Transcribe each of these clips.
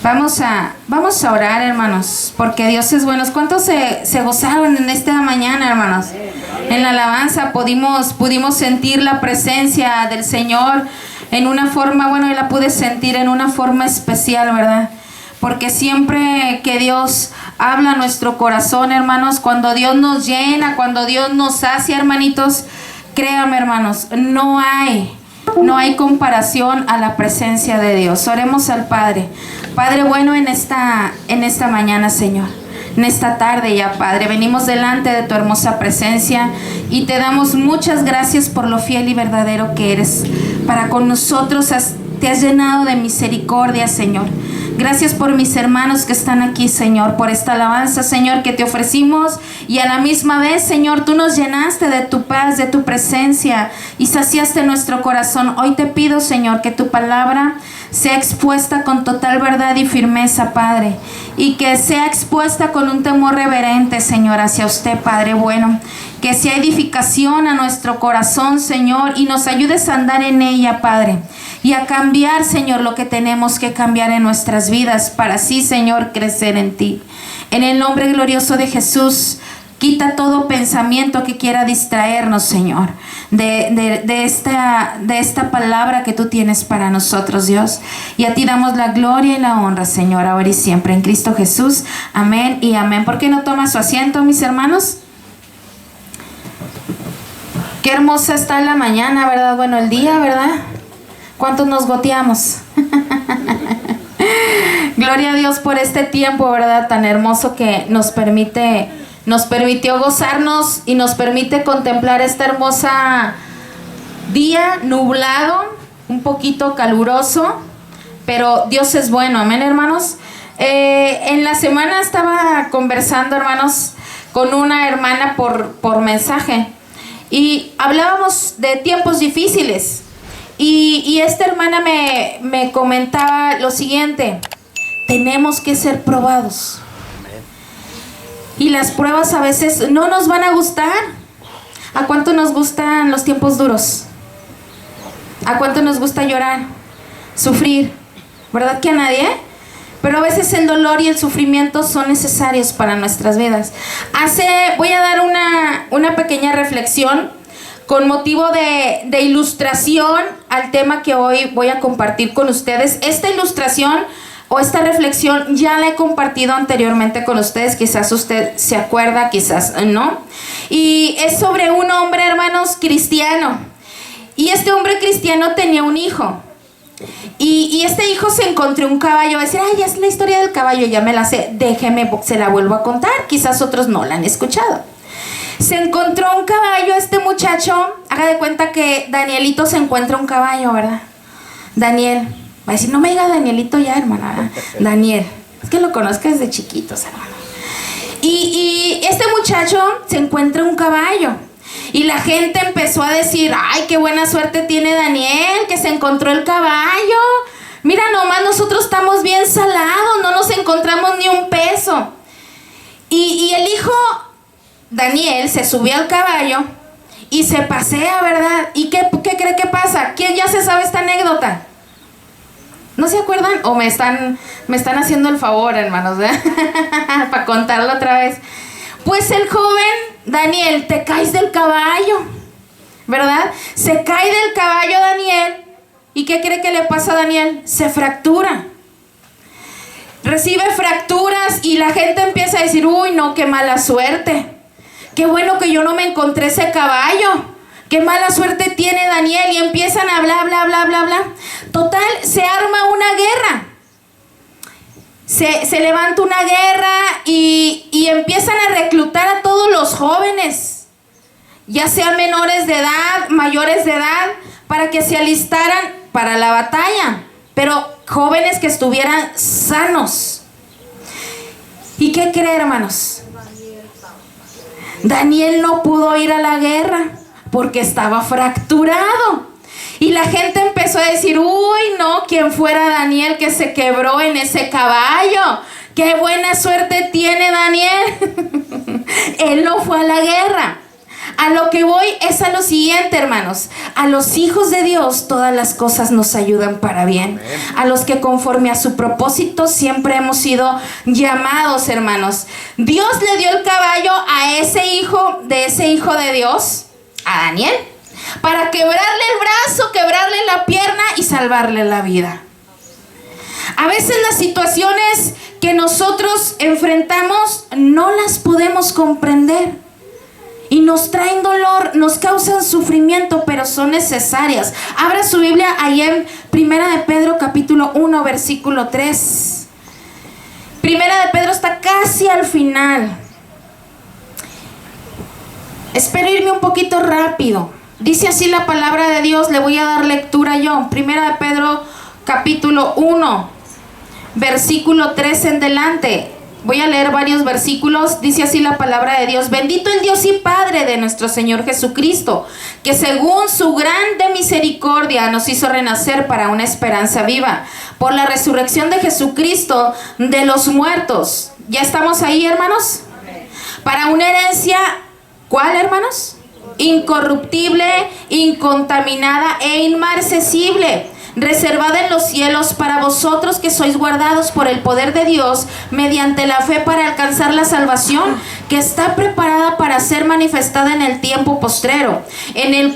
Vamos a orar, hermanos, porque Dios es bueno. ¿Cuántos se gozaron en esta mañana, hermanos? En la alabanza pudimos sentir la presencia del Señor en una forma, bueno, yo la pude sentir en una forma especial, ¿verdad? Porque siempre que Dios habla a nuestro corazón, hermanos, cuando Dios nos llena, cuando Dios nos sacia, hermanitos, créanme, hermanos, no hay comparación a la presencia de Dios. Oremos al Padre. Padre bueno, en esta mañana, Señor, en esta tarde ya, Padre, venimos delante de tu hermosa presencia y te damos muchas gracias por lo fiel y verdadero que eres. Para con nosotros te has llenado de misericordia, Señor. Gracias por mis hermanos que están aquí, Señor, por esta alabanza, Señor, que te ofrecimos, y a la misma vez, Señor, tú nos llenaste de tu paz, de tu presencia y saciaste nuestro corazón. Hoy te pido, Señor, que tu palabra sea expuesta con total verdad y firmeza, Padre, y que sea expuesta con un temor reverente, Señor, hacia usted, Padre bueno. Que sea edificación a nuestro corazón, Señor, y nos ayudes a andar en ella, Padre, y a cambiar, Señor, lo que tenemos que cambiar en nuestras vidas para así, Señor, crecer en ti. En el nombre glorioso de Jesús, quita todo pensamiento que quiera distraernos, Señor, de esta palabra que tú tienes para nosotros, Dios. Y a ti damos la gloria y la honra, Señor, ahora y siempre, en Cristo Jesús. Amén y amén. ¿Por qué no toma su asiento, mis hermanos? Qué hermosa está la mañana, ¿verdad? Bueno, el día, ¿verdad? ¿Cuántos nos goteamos? Gloria a Dios por este tiempo, ¿verdad? Tan hermoso que nos permitió gozarnos y nos permite contemplar esta hermosa día nublado, un poquito caluroso, pero Dios es bueno, amén, hermanos. En la semana estaba conversando, hermanos, con una hermana por mensaje. Y hablábamos de tiempos difíciles. Y esta hermana me comentaba lo siguiente: tenemos que ser probados. Y las pruebas a veces no nos van a gustar. ¿A cuánto nos gustan los tiempos duros? ¿A cuánto nos gusta llorar? Sufrir. ¿Verdad que a nadie? Pero a veces el dolor y el sufrimiento son necesarios para nuestras vidas. Voy a dar una pequeña reflexión con motivo de ilustración al tema que hoy voy a compartir con ustedes. Esta ilustración o esta reflexión ya la he compartido anteriormente con ustedes. Quizás usted se acuerda, quizás no. Y es sobre un hombre, hermanos, cristiano. Y este hombre cristiano tenía un hijo. Y este hijo se encontró un caballo. Va a decir, ay, ya es la historia del caballo, ya me la sé. Déjeme, se la vuelvo a contar. Quizás otros no la han escuchado. Se encontró un caballo este muchacho. Haga de cuenta que Danielito se encuentra un caballo, ¿verdad? Daniel. Va a decir, no me diga Danielito ya, hermana, ¿verdad? Daniel. Es que lo conozco desde chiquitos, hermano. Y este muchacho se encuentra un caballo. Y la gente empezó a decir, ay, qué buena suerte tiene Daniel, que se encontró el caballo. Mira nomás, nosotros estamos bien salados, no nos encontramos ni un peso. Y el hijo Daniel se subió al caballo y se pasea, ¿verdad? ¿Y qué cree que pasa? ¿Quién ya se sabe esta anécdota? ¿No se acuerdan? ¿O me están haciendo el favor, hermanos, para contarlo otra vez? Pues el joven Daniel, te caes del caballo, ¿verdad? Se cae del caballo Daniel. ¿Y qué cree que le pasa a Daniel? Se fractura. Recibe fracturas y la gente empieza a decir, uy, no, qué mala suerte. Qué bueno que yo no me encontré ese caballo. Qué mala suerte tiene Daniel. Y empiezan a bla, bla, bla, bla, bla. Total, se arma una guerra. Se levanta una guerra y empiezan a reclutar a todos los jóvenes, ya sean menores de edad, mayores de edad, para que se alistaran para la batalla, pero jóvenes que estuvieran sanos. ¿Y qué creen, hermanos? Daniel no pudo ir a la guerra porque estaba fracturado. Y la gente empezó a decir, uy, no, quien fuera Daniel que se quebró en ese caballo. Qué buena suerte tiene Daniel. Él no fue a la guerra. A lo que voy es a lo siguiente, hermanos. A los hijos de Dios todas las cosas nos ayudan para bien. A los que conforme a su propósito siempre hemos sido llamados, hermanos. Dios le dio el caballo a ese hijo de Dios, a Daniel, para quebrarle el brazo, quebrarle la pierna y salvarle la vida. A veces las situaciones que nosotros enfrentamos no las podemos comprender y nos traen dolor, nos causan sufrimiento, pero son necesarias. Abra su Biblia ahí en Primera de Pedro capítulo 1 versículo 3. Primera de Pedro está casi al final. Espero irme un poquito rápido. Dice así la palabra de Dios, le voy a dar lectura yo. Primera de Pedro capítulo 1 versículo 3 en delante. Voy a leer varios versículos. Dice así la palabra de Dios: bendito el Dios y Padre de nuestro Señor Jesucristo, que según su grande misericordia nos hizo renacer para una esperanza viva, por la resurrección de Jesucristo de los muertos. ¿Ya estamos ahí, hermanos? Para una herencia, ¿cuál, hermanos? Incorruptible, incontaminada e inmarcesible, reservada en los cielos para vosotros, que sois guardados por el poder de Dios mediante la fe para alcanzar la salvación que está preparada para ser manifestada en el tiempo postrero, en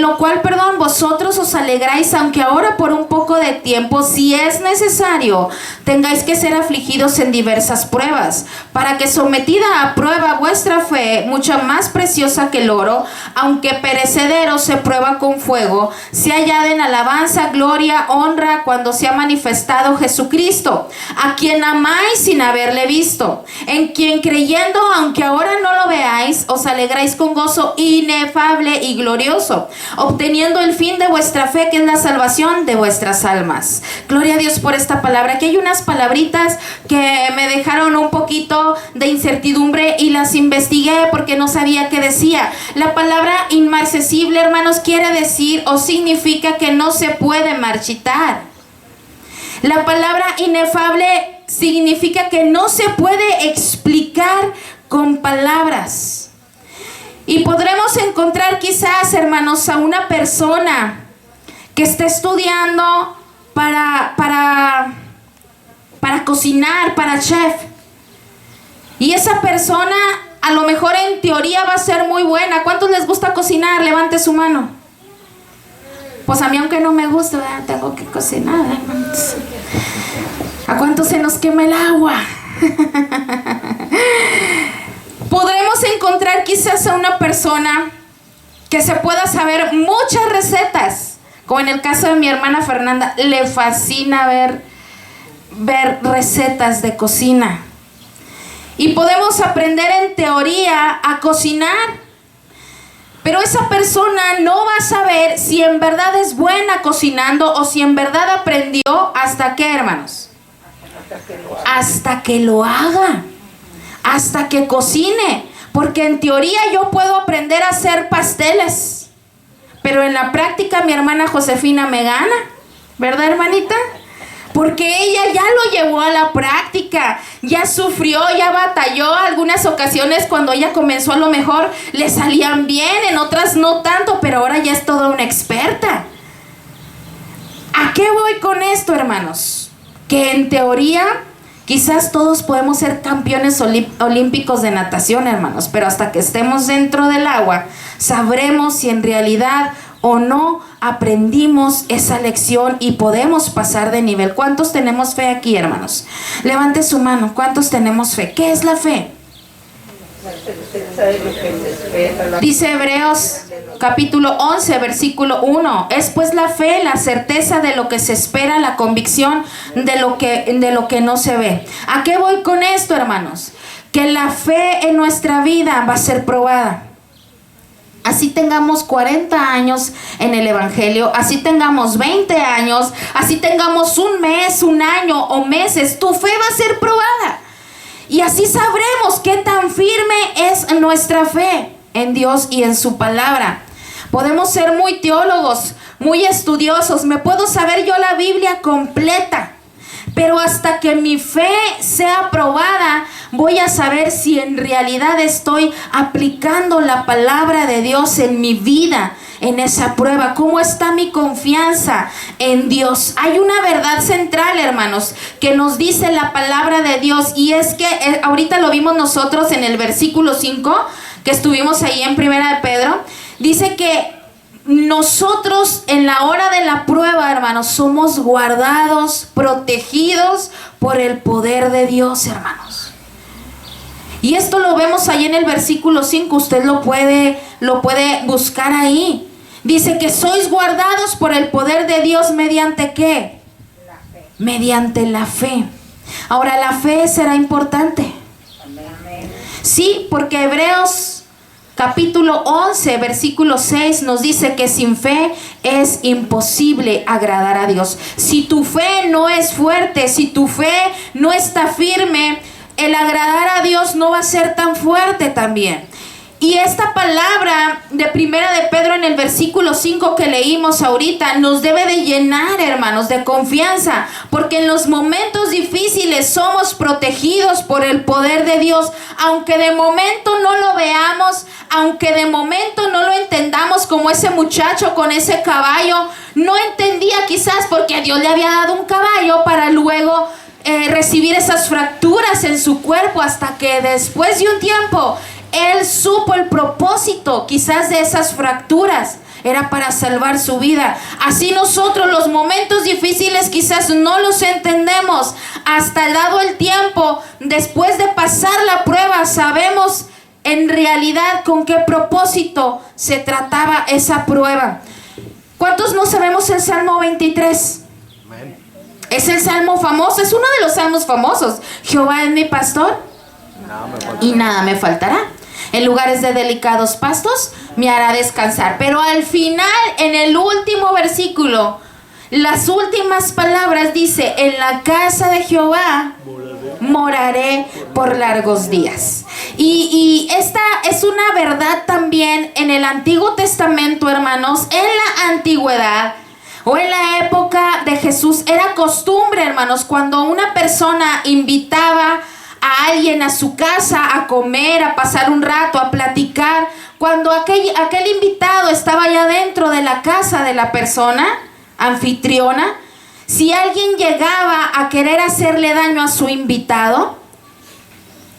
lo cual, vosotros os alegráis, aunque ahora por un poco de tiempo, si es necesario, tengáis que ser afligidos en diversas pruebas, para que sometida a prueba vuestra fe, mucho más preciosa que el oro, aunque perecedero se prueba con fuego, se hallada en alabanza, gloria, honra, cuando se ha manifestado Jesucristo, a quien amáis sin haberle visto, en quien creyendo, aunque ahora no lo veáis, os alegráis con gozo inefable y glorioso, obteniendo el fin de vuestra fe, que es la salvación de vuestras almas. Gloria a Dios por esta palabra. Aquí hay unas palabritas que me dejaron un poquito de incertidumbre y las investigué porque no sabía qué decía. La palabra inmarcesible, hermanos, quiere decir o significa que no se puede marchitar. La palabra inefable significa que no se puede explicar con palabras. Y podremos encontrar quizás, hermanos, a una persona que está estudiando para cocinar, para chef. Y esa persona a lo mejor en teoría va a ser muy buena. ¿Cuántos les gusta cocinar? Levante su mano. Pues a mí, aunque no me gusta, tengo que cocinar, hermanos. ¿A cuántos se nos quema el agua? Podremos encontrar quizás a una persona que se pueda saber muchas recetas, como en el caso de mi hermana Fernanda, le fascina ver recetas de cocina. Y podemos aprender en teoría a cocinar, pero esa persona no va a saber si en verdad es buena cocinando o si en verdad aprendió. ¿Hasta qué, hermanos? Hasta que lo haga. Hasta que cocine, porque en teoría yo puedo aprender a hacer pasteles, pero en la práctica mi hermana Josefina me gana, ¿verdad, hermanita? Porque ella ya lo llevó a la práctica, ya sufrió, ya batalló. Algunas ocasiones cuando ella comenzó a lo mejor le salían bien, en otras no tanto, pero ahora ya es toda una experta. ¿A qué voy con esto, hermanos? Que en teoría quizás todos podemos ser campeones olímpicos de natación, hermanos, pero hasta que estemos dentro del agua, sabremos si en realidad o no aprendimos esa lección y podemos pasar de nivel. ¿Cuántos tenemos fe aquí, hermanos? Levante su mano. ¿Cuántos tenemos fe? ¿Qué es la fe? Dice Hebreos capítulo 11 versículo 1: es pues la fe, la certeza de lo que se espera, la convicción de lo que no se ve. ¿A qué voy con esto, hermanos? Que la fe en nuestra vida va a ser probada. Así tengamos 40 años en el evangelio, así tengamos 20 años, así tengamos un mes, un año o meses, tu fe va a ser probada. Y así sabremos qué tan firme es nuestra fe en Dios y en su palabra. Podemos ser muy teólogos, muy estudiosos, me puedo saber yo la Biblia completa, pero hasta que mi fe sea probada, voy a saber si en realidad estoy aplicando la palabra de Dios en mi vida, en esa prueba. ¿Cómo está mi confianza en Dios? Hay una verdad central, hermanos, que nos dice la palabra de Dios, y es que ahorita lo vimos nosotros en el versículo 5, que estuvimos ahí en Primera de Pedro. Dice que nosotros en la hora de la prueba, hermanos, somos guardados, protegidos por el poder de Dios, hermanos. Y esto lo vemos ahí en el versículo 5, usted lo puede buscar ahí. Dice que sois guardados por el poder de Dios mediante ¿qué? La fe. Mediante la fe. Ahora, la fe será importante. Amén. Sí, porque Hebreos capítulo 11, versículo 6 nos dice que sin fe es imposible agradar a Dios. Si tu fe no es fuerte, si tu fe no está firme, el agradar a Dios no va a ser tan fuerte también. Y esta palabra de Primera de Pedro en el versículo 5 que leímos ahorita nos debe de llenar, hermanos, de confianza, porque en los momentos difíciles somos protegidos por el poder de Dios, aunque de momento no lo veamos, aunque de momento no lo entendamos, como ese muchacho con ese caballo. No entendía quizás porque Dios le había dado un caballo para luego recibir esas fracturas en su cuerpo, hasta que después de un tiempo él supo el propósito quizás de esas fracturas. Era para salvar su vida. Así nosotros los momentos difíciles quizás no los entendemos. Hasta dado el tiempo, después de pasar la prueba, sabemos en realidad con qué propósito se trataba esa prueba. ¿Cuántos no sabemos el Salmo 23? Amén. Es el salmo famoso, es uno de los salmos famosos. Jehová es mi pastor y nada me faltará. En lugares de delicados pastos me hará descansar. Pero al final, en el último versículo, las últimas palabras dice: en la casa de Jehová moraré por largos días. Y esta es una verdad también en el Antiguo Testamento, hermanos. En la antigüedad o en la época de Jesús era costumbre, hermanos, cuando una persona invitaba a alguien a su casa a comer, a pasar un rato, a platicar, cuando aquel invitado estaba ya dentro de la casa de la persona anfitriona, si alguien llegaba a querer hacerle daño a su invitado,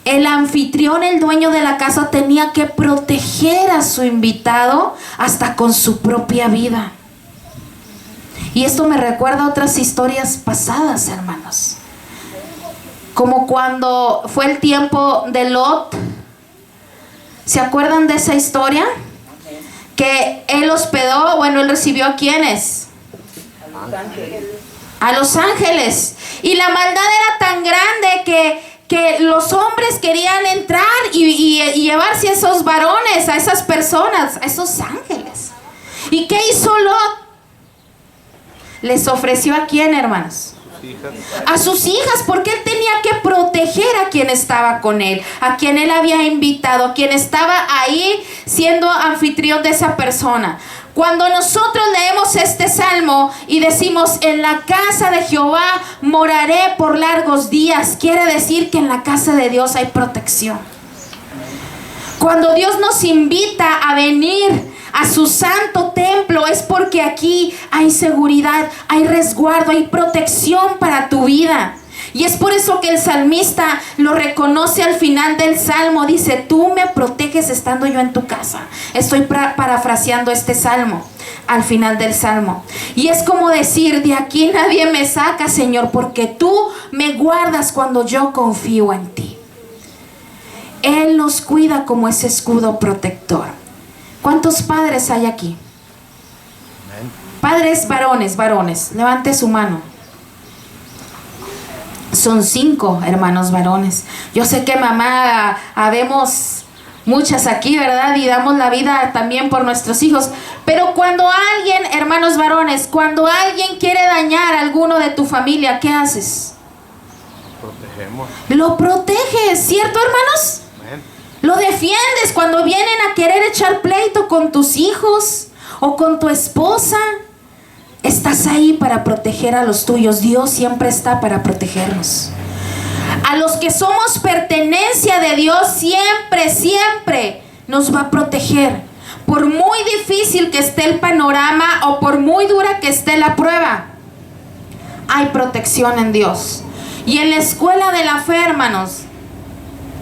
el anfitrión, el dueño de la casa, tenía que proteger a su invitado hasta con su propia vida. Y esto me recuerda a otras historias pasadas, hermanos. Como cuando fue el tiempo de Lot. ¿Se acuerdan de esa historia? Que él hospedó, él recibió ¿a quiénes? A los ángeles. Y la maldad era tan grande que los hombres querían entrar y llevarse a esos varones, a esas personas, a esos ángeles. ¿Y qué hizo Lot? Les ofreció ¿a quién, hermanos? A sus hijas, porque él tenía que proteger a quien estaba con él, a quien él había invitado, a quien estaba ahí siendo anfitrión de esa persona. Cuando nosotros leemos este salmo y decimos: en la casa de Jehová moraré por largos días, quiere decir que en la casa de Dios hay protección. Cuando Dios nos invita a venir a su santo templo, es porque aquí hay seguridad, hay resguardo, hay protección para tu vida. Y es por eso que el salmista lo reconoce al final del salmo. Dice: tú me proteges estando yo en tu casa. Estoy parafraseando este salmo al final del salmo. Y es como decir: de aquí nadie me saca, Señor, porque tú me guardas cuando yo confío en ti. Él nos cuida como ese escudo protector. ¿Cuántos padres hay aquí? Padres varones, levante su mano. Son 5 hermanos varones. Yo sé que mamá, habemos muchas aquí, ¿verdad? Y damos la vida también por nuestros hijos. Pero cuando alguien, hermanos varones, cuando alguien quiere dañar a alguno de tu familia, ¿qué haces? Protegemos. Lo proteges, ¿cierto, hermanos? Lo defiendes cuando vienen a querer echar pleito con tus hijos o con tu esposa. Estás ahí para proteger a los tuyos. Dios siempre está para protegernos. A los que somos pertenencia de Dios, siempre, siempre nos va a proteger. Por muy difícil que esté el panorama o por muy dura que esté la prueba, hay protección en Dios. Y en la escuela de la fe, hermanos,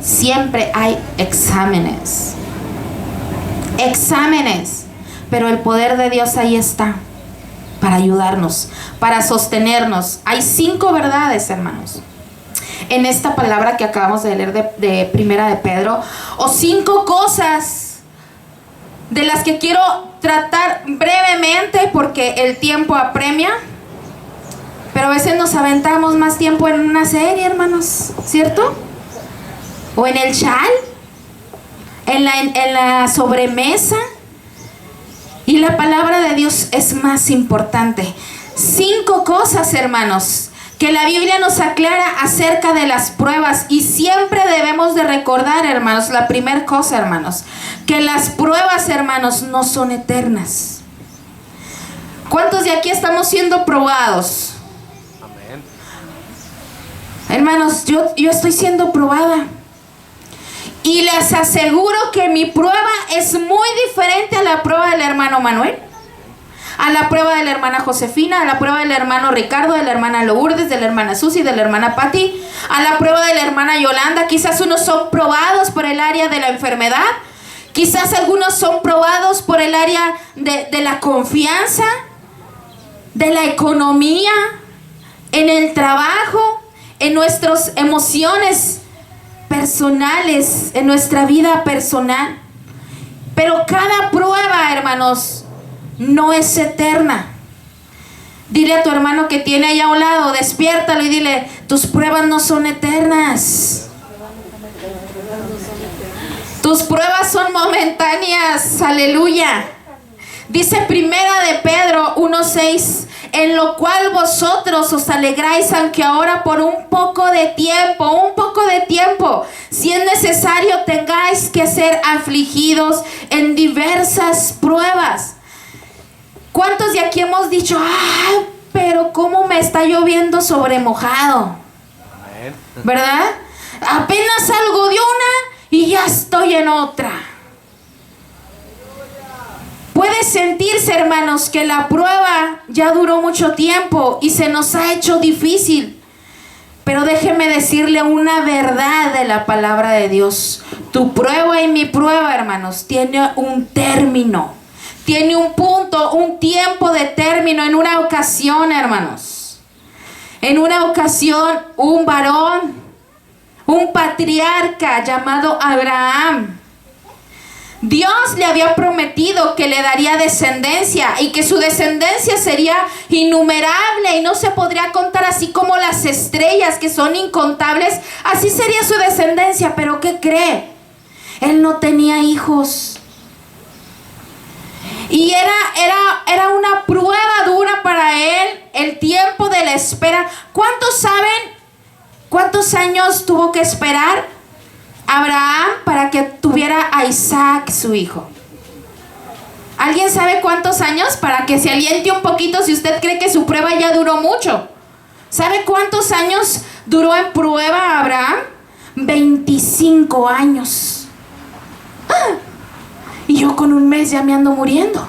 siempre hay exámenes. Exámenes. Pero el poder de Dios ahí está, para ayudarnos, para sostenernos. Hay 5 verdades, hermanos, en esta palabra que acabamos de leer de Primera de Pedro, o 5 cosas de las que quiero tratar brevemente porque el tiempo apremia. Pero a veces nos aventamos más tiempo en una serie, hermanos, ¿cierto? O en el chal, en la sobremesa. Y la palabra de Dios es más importante. 5 cosas, hermanos, que la Biblia nos aclara acerca de las pruebas. Y siempre debemos de recordar, hermanos, la primera cosa, hermanos, que las pruebas, hermanos, no son eternas. ¿Cuántos de aquí estamos siendo probados? Hermanos, yo estoy siendo probada. Y les aseguro que mi prueba es muy diferente a la prueba del hermano Manuel, a la prueba de la hermana Josefina, a la prueba del hermano Ricardo, de la hermana Lourdes, de la hermana Susi, de la hermana Patti, a la prueba de la hermana Yolanda. Quizás unos son probados por el área de la enfermedad. Quizás algunos son probados por el área de la confianza, de la economía, en el trabajo, en nuestras emociones personales, en nuestra vida personal. Pero cada prueba, hermanos, no es eterna. Dile a tu hermano que tiene allá a un lado, despiértalo y dile: tus pruebas no son eternas. Tus pruebas son momentáneas. Aleluya. Dice Primera de Pedro 1:6: en lo cual vosotros os alegráis, aunque ahora por un poco de tiempo, si es necesario, tengáis que ser afligidos en diversas pruebas. ¿Cuántos de aquí hemos dicho: ay, pero cómo me está lloviendo sobre mojado? ¿Verdad? Apenas salgo de una y ya estoy en otra. Puede sentirse, hermanos, que la prueba ya duró mucho tiempo y se nos ha hecho difícil. Pero déjeme decirle una verdad de la palabra de Dios. Tu prueba y mi prueba, hermanos, tiene un término. Tiene un punto, un tiempo de término. En una ocasión, hermanos, en una ocasión, un varón, un patriarca llamado Abraham, Dios le había prometido que le daría descendencia y que su descendencia sería innumerable y no se podría contar, así como las estrellas que son incontables. Así sería su descendencia. Pero ¿qué cree? Él no tenía hijos. Y era una prueba dura para él, el tiempo de la espera. ¿Cuántos saben cuántos años tuvo que esperar Abraham para que tuviera a Isaac, su hijo? ¿Alguien sabe cuántos años? Para que se aliente un poquito si usted cree que su prueba ya duró mucho. ¿Sabe cuántos años duró en prueba Abraham? 25 años. ¡Ah! Y yo con un mes ya me ando muriendo.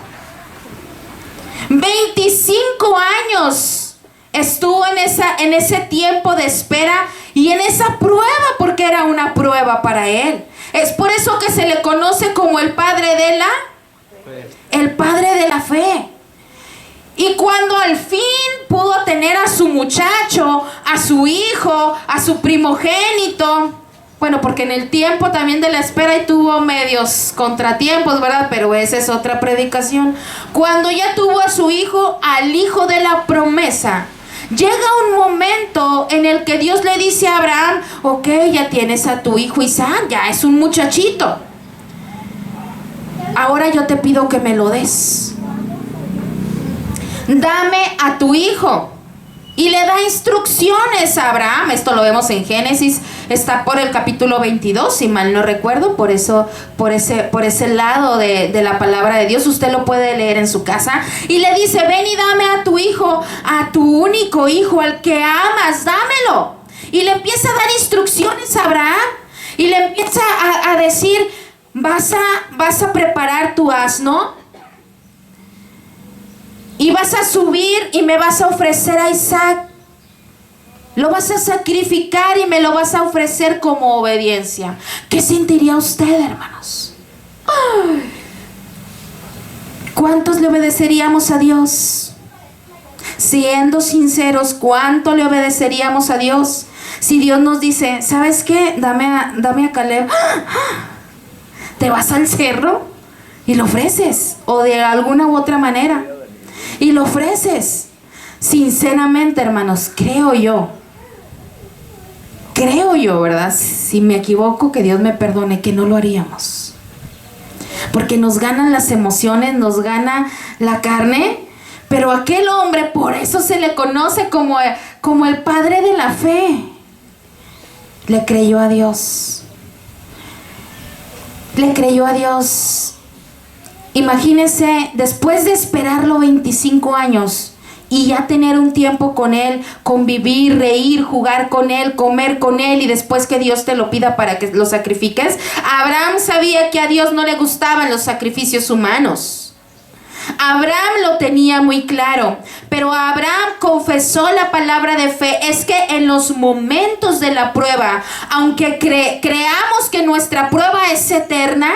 25 años estuvo en ese tiempo de espera y en esa prueba, porque era una prueba para él. Es por eso que se le conoce como el padre de la fe. El padre de la fe. Y cuando al fin pudo tener a su muchacho, a su hijo, a su primogénito, bueno, porque en el tiempo también de la espera y tuvo medios contratiempos, ¿verdad? Pero esa es otra predicación. Cuando ya tuvo a su hijo, al hijo de la promesa, llega un momento en el que Dios le dice a Abraham: ok, ya tienes a tu hijo Isaac, ya es un muchachito. Ahora yo te pido que me lo des. Dame a tu hijo. Y le da instrucciones a Abraham. Esto lo vemos en Génesis, está por el capítulo 22, si mal no recuerdo. Por ese lado de la palabra de Dios, usted lo puede leer en su casa. Y le dice: ven y dame a tu hijo, a tu único hijo, al que amas, dámelo. Y le empieza a dar instrucciones a Abraham. Y le empieza a decir, vas a preparar tu asno. Y vas a subir y me vas a ofrecer a Isaac. Lo vas a sacrificar y me lo vas a ofrecer como obediencia. ¿Qué sentiría usted, hermanos? ¡Ay! ¿Cuántos le obedeceríamos a Dios? Siendo sinceros, ¿cuánto le obedeceríamos a Dios? Si Dios nos dice, ¿sabes qué? Dame a Caleb. Te vas al cerro y lo ofreces. O de alguna u otra manera. Y lo ofreces. Sinceramente, hermanos, creo yo, ¿verdad? Si me equivoco, que Dios me perdone, que no lo haríamos. Porque nos ganan las emociones, nos gana la carne. Pero aquel hombre, por eso se le conoce como el padre de la fe. Le creyó a Dios. Le creyó a Dios. Imagínense, después de esperarlo 25 años y ya tener un tiempo con él, convivir, reír, jugar con él, comer con él, y después que Dios te lo pida para que lo sacrifiques. Abraham sabía que a Dios no le gustaban los sacrificios humanos. Abraham lo tenía muy claro, pero Abraham confesó la palabra de fe. Es que en los momentos de la prueba, aunque creamos que nuestra prueba es eterna,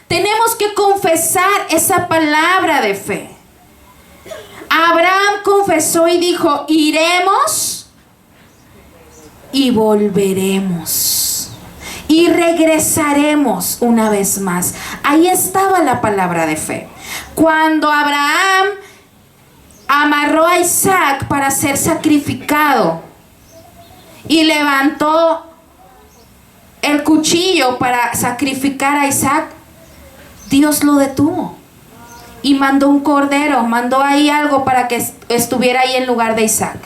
tenemos que confesar esa palabra de fe. Abraham confesó y dijo, iremos y volveremos y regresaremos una vez más. Ahí estaba la palabra de fe. Cuando Abraham amarró a Isaac para ser sacrificado y levantó el cuchillo para sacrificar a Isaac, Dios lo detuvo y mandó un cordero, mandó ahí algo para que estuviera ahí en lugar de Isaac.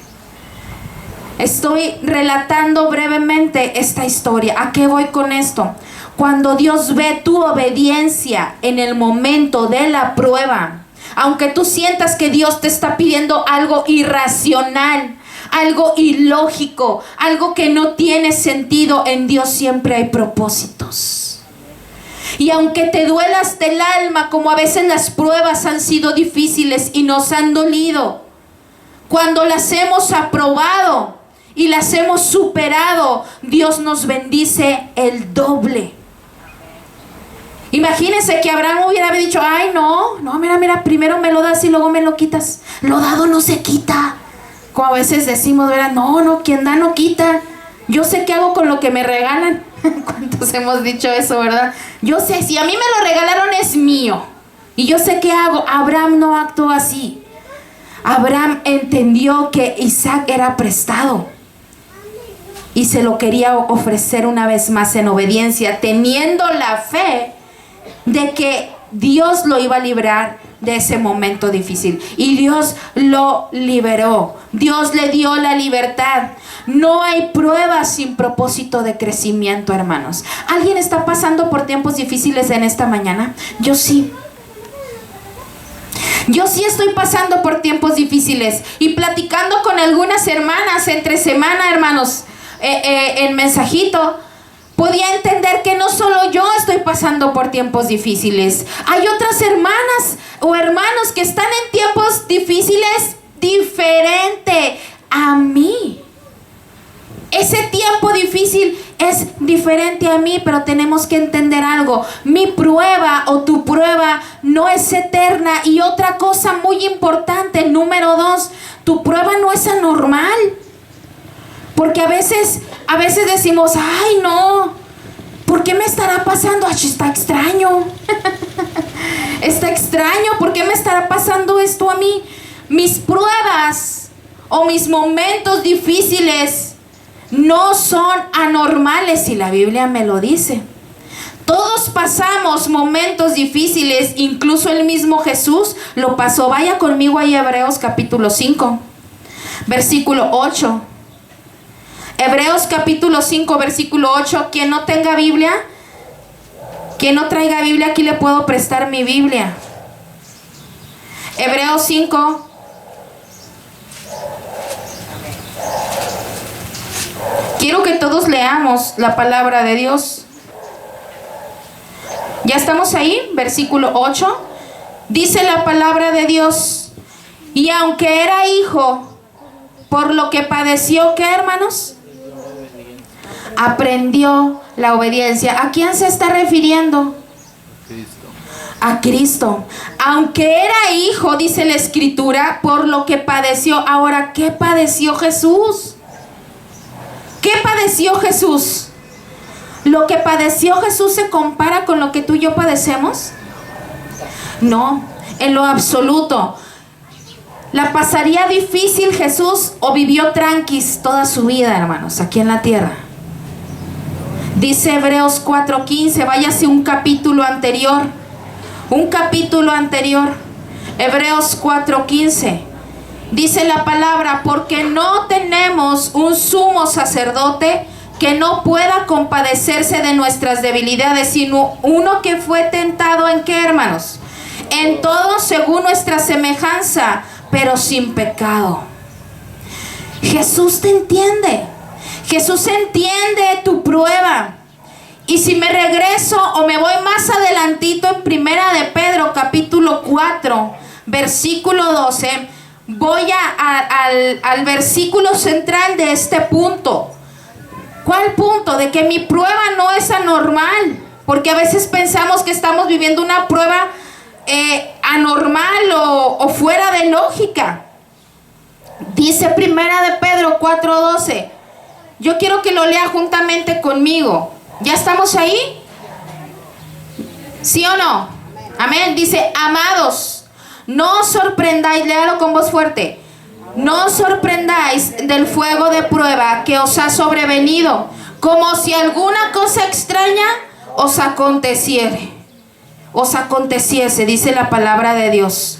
Estoy relatando brevemente esta historia. ¿A qué voy con esto? Cuando Dios ve tu obediencia en el momento de la prueba, aunque tú sientas que Dios te está pidiendo algo irracional, algo ilógico, algo que no tiene sentido, en Dios siempre hay propósitos. Y aunque te duelas del alma, como a veces las pruebas han sido difíciles y nos han dolido, cuando las hemos aprobado y las hemos superado, Dios nos bendice el doble. Imagínense que Abraham hubiera dicho, ay no, mira, primero me lo das y luego me lo quitas. Lo dado no se quita. Como a veces decimos, ¿verdad? No, quien da no quita. Yo sé qué hago con lo que me regalan. ¿Cuántos hemos dicho eso, verdad? Yo sé, si a mí me lo regalaron es mío. Y yo sé qué hago. Abraham no actuó así. Abraham entendió que Isaac era prestado. Y se lo quería ofrecer una vez más en obediencia, teniendo la fe de que Dios lo iba a librar de ese momento difícil. Y Dios lo liberó. Dios le dio la libertad. No hay prueba sin propósito de crecimiento, hermanos. ¿Alguien está pasando por tiempos difíciles en esta mañana? Yo sí. Yo sí estoy pasando por tiempos difíciles. Y platicando con algunas hermanas entre semana, hermanos, en mensajito, podía entender que no solo yo estoy pasando por tiempos difíciles. Hay otras hermanas o hermanos que están en tiempos difíciles diferente a mí. Ese tiempo difícil es diferente a mí, pero tenemos que entender algo. Mi prueba o tu prueba no es eterna. Y otra cosa muy importante, número 2, tu prueba no es anormal. Porque a veces decimos, ay no, ¿por qué me estará pasando? Ay, está extraño. Está extraño, ¿por qué me estará pasando esto a mí? Mis pruebas o mis momentos difíciles no son anormales, y la Biblia me lo dice. Todos pasamos momentos difíciles, incluso el mismo Jesús lo pasó. Vaya conmigo ahí a Hebreos capítulo 5, versículo 8. Hebreos capítulo 5, versículo 8. Quien no tenga Biblia, quien no traiga Biblia, aquí le puedo prestar mi Biblia. Hebreos 5. Quiero que todos leamos la palabra de Dios. Ya estamos ahí, versículo 8. Dice la palabra de Dios: y aunque era hijo, por lo que padeció, ¿qué, hermanos? Aprendió la obediencia. ¿A quién se está refiriendo? A Cristo. Aunque era hijo, dice la Escritura, por lo que padeció. Ahora, ¿qué padeció Jesús? ¿Qué padeció Jesús? ¿Lo que padeció Jesús se compara con lo que tú y yo padecemos? No, en lo absoluto. ¿La pasaría difícil Jesús o vivió tranquis toda su vida, hermanos, aquí en la tierra? Dice Hebreos 4:15, váyase un capítulo anterior. Hebreos 4:15. Dice la palabra: porque no tenemos un sumo sacerdote que no pueda compadecerse de nuestras debilidades, sino uno que fue tentado ¿en qué, hermanos? En todo según nuestra semejanza, pero sin pecado. Jesús te entiende. Jesús entiende tu prueba. Y si me regreso o me voy más adelantito en Primera de Pedro capítulo 4 versículo 12, voy al versículo central de este punto. ¿Cuál punto? De que mi prueba no es anormal, porque a veces pensamos que estamos viviendo una prueba anormal o fuera de lógica. Dice Primera de Pedro 4:12. Yo quiero que lo lea juntamente conmigo. ¿Ya estamos ahí? ¿Sí o no? Amén. Dice: amados, no os sorprendáis, léalo con voz fuerte, no os sorprendáis del fuego de prueba que os ha sobrevenido, como si alguna cosa extraña os aconteciese, dice la palabra de Dios.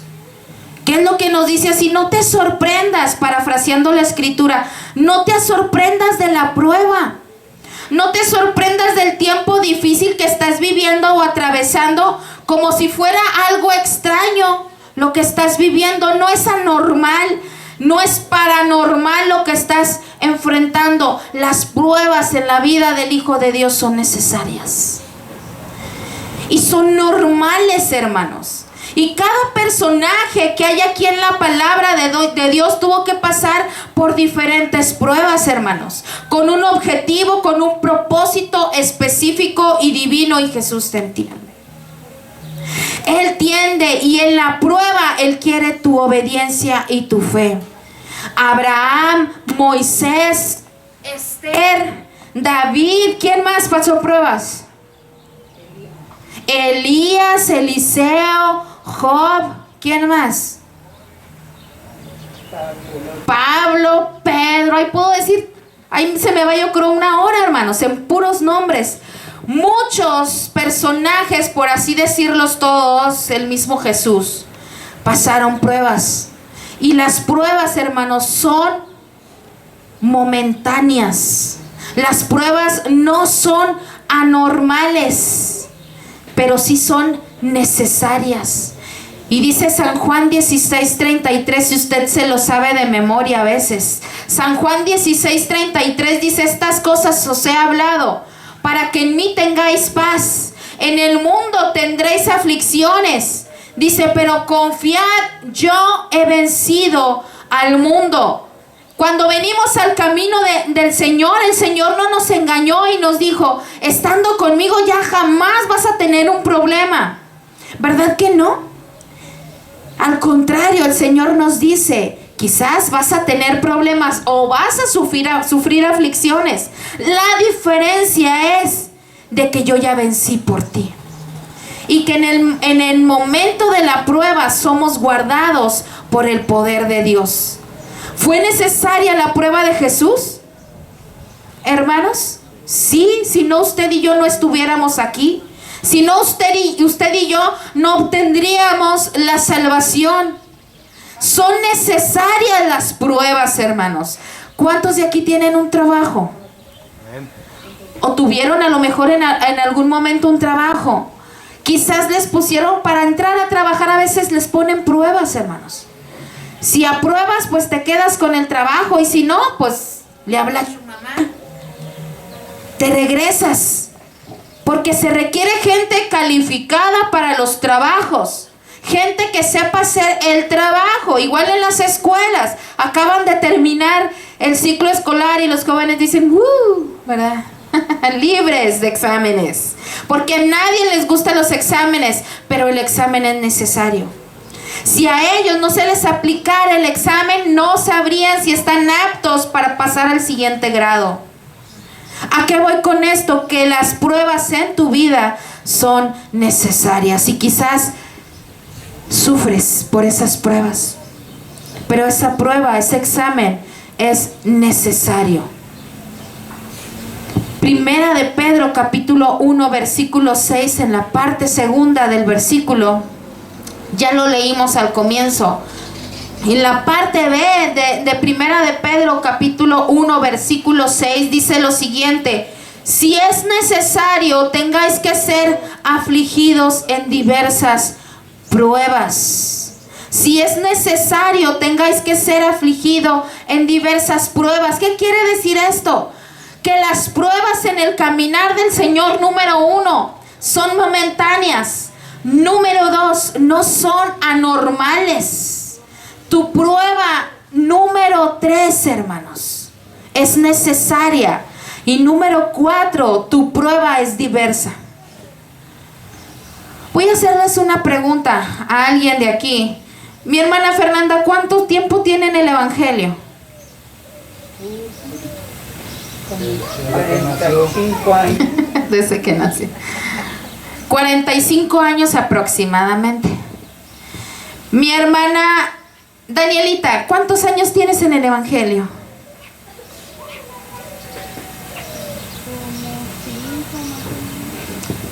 ¿Qué es lo que nos dice así? No te sorprendas, parafraseando la Escritura, no te sorprendas de la prueba. No te sorprendas del tiempo difícil que estás viviendo o atravesando como si fuera algo extraño. Lo que estás viviendo no es anormal, no es paranormal lo que estás enfrentando. Las pruebas en la vida del Hijo de Dios son necesarias. Y son normales, hermanos. Y cada personaje que hay aquí en la palabra de Dios tuvo que pasar por diferentes pruebas, hermanos, con un objetivo, con un propósito específico y divino, y Jesús te entiende. Él entiende, y en la prueba Él quiere tu obediencia y tu fe. Abraham, Moisés, Esther, David, ¿quién más pasó pruebas? Elías, Eliseo, Job, ¿quién más? Pablo, Pedro, ahí puedo decir, ahí se me va yo creo una hora, hermanos, en puros nombres. Muchos personajes, por así decirlos todos, el mismo Jesús, pasaron pruebas. Y las pruebas, hermanos, son momentáneas. Las pruebas no son anormales, pero sí son necesarias. Y dice San Juan 16:33, si usted se lo sabe de memoria a veces. San Juan 16:33 dice: estas cosas os he hablado para que en mí tengáis paz. En el mundo tendréis aflicciones. Dice: pero confiad, yo he vencido al mundo. Cuando venimos al camino del Señor, el Señor no nos engañó y nos dijo: estando conmigo ya jamás vas a tener un problema. ¿Verdad que no? Al contrario, el Señor nos dice: quizás vas a tener problemas o vas a sufrir aflicciones. La diferencia es de que yo ya vencí por ti. Y que en el momento de la prueba somos guardados por el poder de Dios. ¿Fue necesaria la prueba de Jesús, hermanos? Sí, si no usted y yo no estuviéramos aquí. Si no usted y yo no obtendríamos la salvación. Son necesarias las pruebas, hermanos. ¿Cuántos de aquí tienen un trabajo? O tuvieron a lo mejor en algún momento un trabajo. Quizás les pusieron para entrar a trabajar, a veces les ponen pruebas, hermanos. Si apruebas, pues te quedas con el trabajo, y si no, pues le hablas a tu mamá te regresas. Porque se requiere gente calificada para los trabajos. Gente que sepa hacer el trabajo. Igual en las escuelas. Acaban de terminar el ciclo escolar y los jóvenes dicen, ¿verdad? Libres de exámenes. Porque a nadie les gustan los exámenes, pero el examen es necesario. Si a ellos no se les aplicara el examen, no sabrían si están aptos para pasar al siguiente grado. ¿A qué voy con esto? Que las pruebas en tu vida son necesarias. Y quizás sufres por esas pruebas, pero esa prueba, ese examen es necesario. Primera de Pedro, capítulo 1, versículo 6, en la parte segunda del versículo, ya lo leímos al comienzo. En la parte B de Primera de Pedro, capítulo 1, versículo 6, dice lo siguiente: si es necesario, tengáis que ser afligidos en diversas pruebas. Si es necesario, tengáis que ser afligido en diversas pruebas. ¿Qué quiere decir esto? Que las pruebas en el caminar del Señor, número 1, son momentáneas. Número 2, no son anormales. Tu prueba número 3, hermanos, es necesaria. Y número 4, tu prueba es diversa. Voy a hacerles una pregunta a alguien de aquí. Mi hermana Fernanda, ¿cuánto tiempo tiene en el Evangelio? 45 años. Desde que nací. 45 años aproximadamente. Mi hermana Danielita, ¿cuántos años tienes en el Evangelio?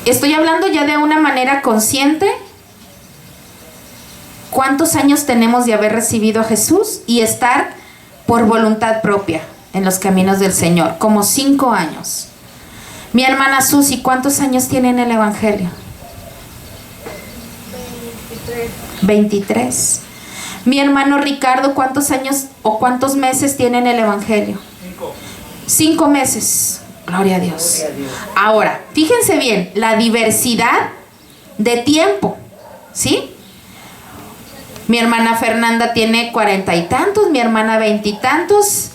Estoy hablando ya de una manera consciente. ¿Cuántos años tenemos de haber recibido a Jesús y estar por voluntad propia en los caminos del Señor? Como 5 años. Mi hermana Susi, ¿cuántos años tiene en el Evangelio? 23. Mi hermano Ricardo, ¿cuántos años o cuántos meses tiene en el Evangelio? 5 meses. Gloria a Dios. Ahora, fíjense bien, la diversidad de tiempo, ¿sí? Mi hermana Fernanda tiene 40 y tantos, mi hermana 20 y tantos,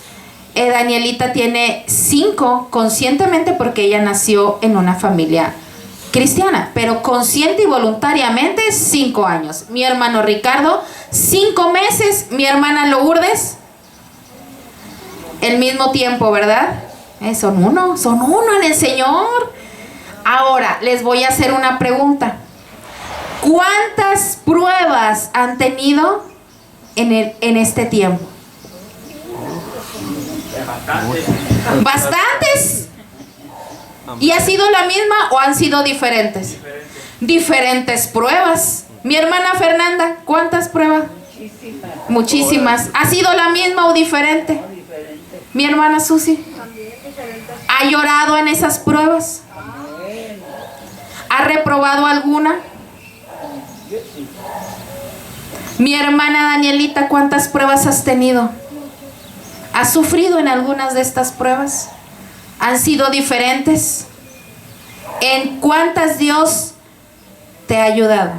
Danielita tiene 5, conscientemente porque ella nació en una familia cristiana, pero consciente y voluntariamente 5 años. Mi hermano Ricardo, 5 meses, mi hermana Lourdes, el mismo tiempo, ¿verdad? Son uno en el Señor. Ahora, les voy a hacer una pregunta. ¿Cuántas pruebas han tenido en este tiempo? ¿Bastantes? ¿Y ha sido la misma o han sido diferentes? Diferentes pruebas. Mi hermana Fernanda, ¿cuántas pruebas? Muchísimas. ¿Ha sido la misma o diferente? Mi hermana Susi, ¿ha llorado en esas pruebas? ¿Ha reprobado alguna? Mi hermana Danielita, ¿cuántas pruebas has tenido? ¿Has sufrido en algunas de estas pruebas? ¿Han sido diferentes? ¿En cuántas Dios te ha ayudado?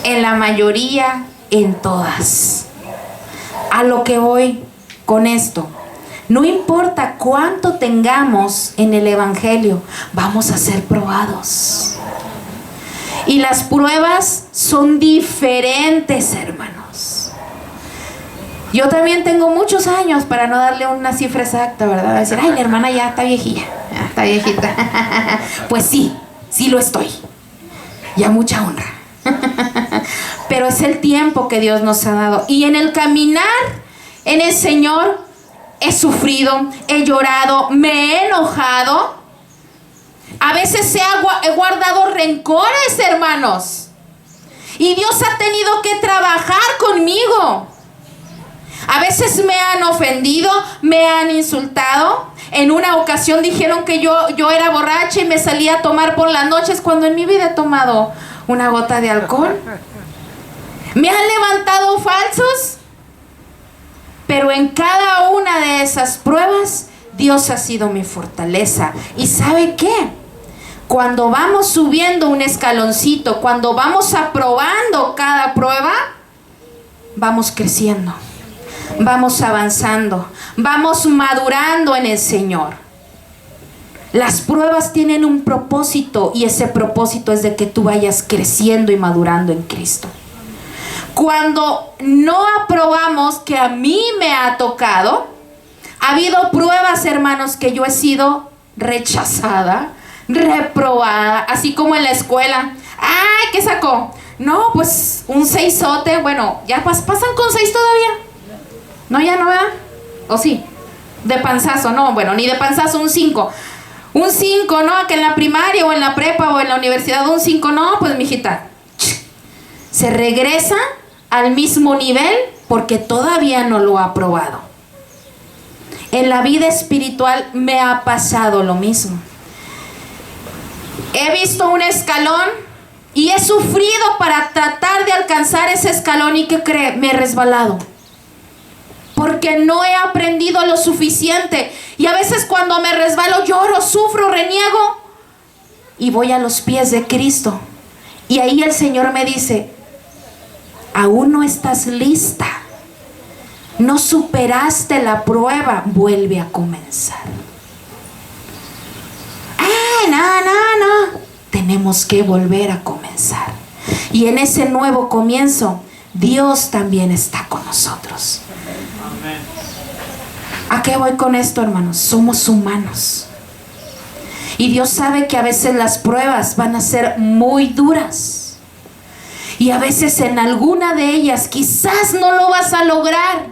En la mayoría, en todas. A lo que voy con esto, no importa cuánto tengamos en el Evangelio, vamos a ser probados. Y las pruebas son diferentes, hermanos. Yo también tengo muchos años, para no darle una cifra exacta, ¿verdad? Va a decir, ay, mi hermana ya está viejilla, ya está viejita. Pues sí lo estoy. Ya mucha honra. Pero es el tiempo que Dios nos ha dado. Y en el caminar en el Señor he sufrido, he llorado, me he enojado. A veces he guardado rencores, hermanos. Y Dios ha tenido que trabajar conmigo. A veces me han ofendido, me han insultado. En una ocasión dijeron que yo era borracha y me salía a tomar por las noches, cuando en mi vida he tomado una gota de alcohol. Me han levantado falsos. Pero en cada una de esas pruebas, Dios ha sido mi fortaleza. ¿Y sabe qué? Cuando vamos subiendo un escaloncito, cuando vamos aprobando cada prueba, vamos creciendo, vamos avanzando, vamos madurando en el Señor. Las pruebas tienen un propósito, y ese propósito es de que tú vayas creciendo y madurando en Cristo. Cuando no aprobamos, que a mí me ha tocado, ha habido pruebas, hermanos, que yo he sido rechazada, reprobada, así como en la escuela. ¡Ay, qué sacó! No, pues un 6ote. Bueno, ¿ya pasan con 6 todavía? No, ya no, ¿verdad? ¿O sí? De panzazo, no, bueno, ni de panzazo, un 5. Un 5, ¿no? Que en la primaria o en la prepa o en la universidad un 5, no, pues mijita, se regresa al mismo nivel porque todavía no lo ha probado. En la vida espiritual me ha pasado lo mismo. He visto un escalón y he sufrido para tratar de alcanzar ese escalón, y ¿qué cree? Me he resbalado. Porque no he aprendido lo suficiente. Y a veces cuando me resbalo lloro, sufro, reniego. Y voy a los pies de Cristo. Y ahí el Señor me dice: aún no estás lista. No superaste la prueba. Vuelve a comenzar. No. Tenemos que volver a comenzar. Y en ese nuevo comienzo, Dios también está con nosotros. ¿A qué voy con esto, hermanos? Somos humanos. Y Dios sabe que a veces las pruebas van a ser muy duras. Y a veces en alguna de ellas quizás no lo vas a lograr.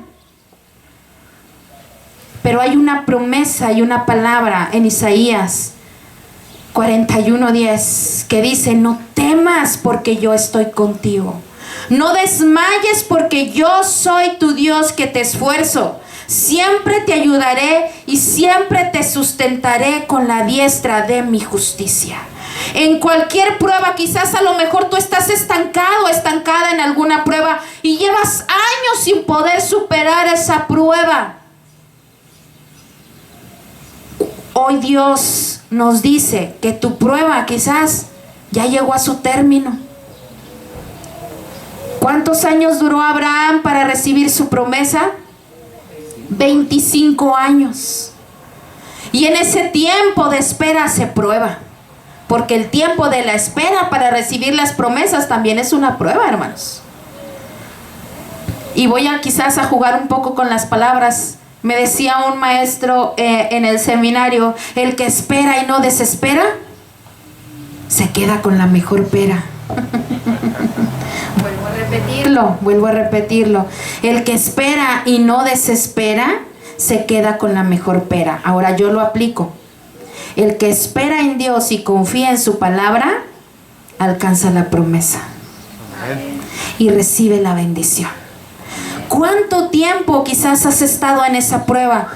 Pero hay una promesa y una palabra en Isaías 41:10 que dice: no temas porque yo estoy contigo. No desmayes porque yo soy tu Dios que te esfuerzo. Siempre te ayudaré y siempre te sustentaré con la diestra de mi justicia. En cualquier prueba, quizás a lo mejor tú estás estancado, estancada en alguna prueba y llevas años sin poder superar esa prueba. Hoy Dios nos dice que tu prueba quizás ya llegó a su término. ¿Cuántos años duró Abraham para recibir su promesa? 25 años. Y en ese tiempo de espera se prueba. Porque el tiempo de la espera para recibir las promesas también es una prueba, hermanos. Y voy a quizás a jugar un poco con las palabras. Me decía un maestro en el seminario: el que espera y no desespera, se queda con la mejor pera. Vuelvo a repetirlo. El que espera y no desespera, se queda con la mejor pera. Ahora yo lo aplico. El que espera en Dios y confía en su palabra, alcanza la promesa y recibe la bendición. ¿Cuánto tiempo quizás has estado en esa prueba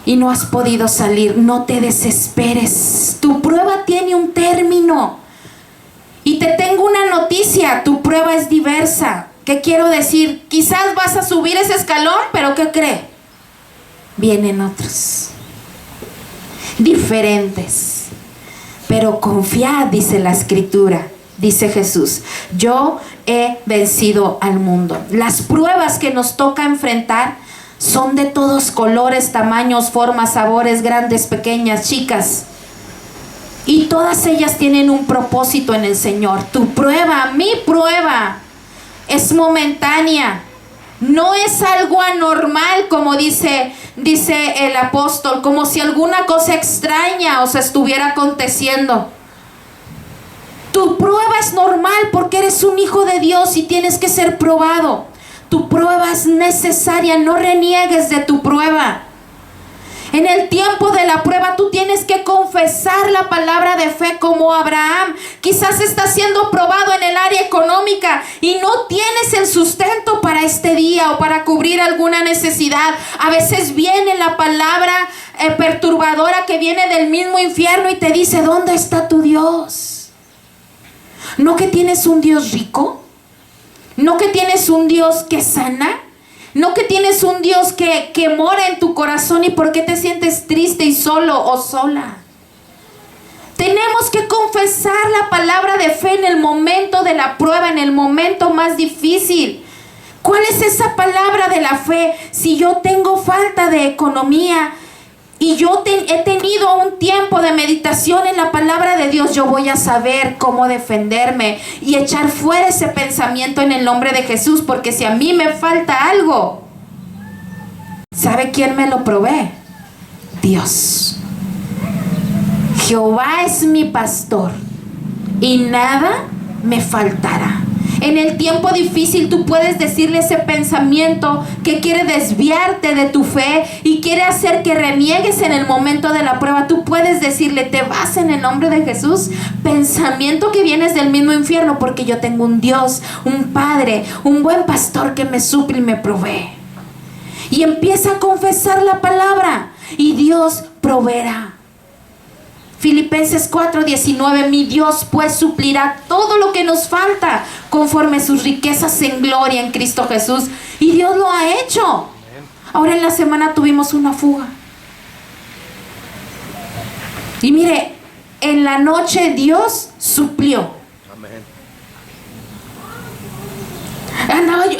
y no has podido salir? No te desesperes. Tu prueba tiene un término. Y te tengo una noticia: tu prueba es diversa. ¿Qué quiero decir? Quizás vas a subir ese escalón, pero ¿qué cree? Vienen otros diferentes. Pero confiad, dice la Escritura, dice Jesús: yo he vencido al mundo. Las pruebas que nos toca enfrentar son de todos colores, tamaños, formas, sabores, grandes, pequeñas, chicas. Y todas ellas tienen un propósito en el Señor. Tu prueba, mi prueba, es momentánea. No es algo anormal, como dice el apóstol, como si alguna cosa extraña os estuviera aconteciendo. Tu prueba es normal porque eres un hijo de Dios y tienes que ser probado. Tu prueba es necesaria, no reniegues de tu prueba. En el tiempo de la prueba tú tienes que confesar la palabra de fe como Abraham. Quizás estás siendo probado en el área económica y no tienes el sustento para este día o para cubrir alguna necesidad. A veces viene la palabra perturbadora que viene del mismo infierno y te dice: ¿dónde está tu Dios? ¿No que tienes un Dios rico? ¿No que tienes un Dios que sana? No que tienes un Dios que mora en tu corazón y por qué te sientes triste y solo o sola. Tenemos que confesar la palabra de fe en el momento de la prueba, en el momento más difícil. ¿Cuál es esa palabra de la fe? Si yo tengo falta de economía y yo he tenido un tiempo de meditación en la palabra de Dios, yo voy a saber cómo defenderme y echar fuera ese pensamiento en el nombre de Jesús, porque si a mí me falta algo, ¿sabe quién me lo provee? Dios. Jehová es mi pastor y nada me faltará. En el tiempo difícil tú puedes decirle ese pensamiento que quiere desviarte de tu fe y quiere hacer que reniegues en el momento de la prueba. Tú puedes decirle: te vas en el nombre de Jesús, pensamiento que vienes del mismo infierno, porque yo tengo un Dios, un Padre, un buen pastor que me suple y me provee. Y empieza a confesar la palabra y Dios proveerá. Filipenses 4:19, mi Dios pues suplirá todo lo que nos falta conforme a sus riquezas en gloria en Cristo Jesús. Y Dios lo ha hecho. Ahora en la semana tuvimos una fuga. Y mire, en la noche Dios suplió.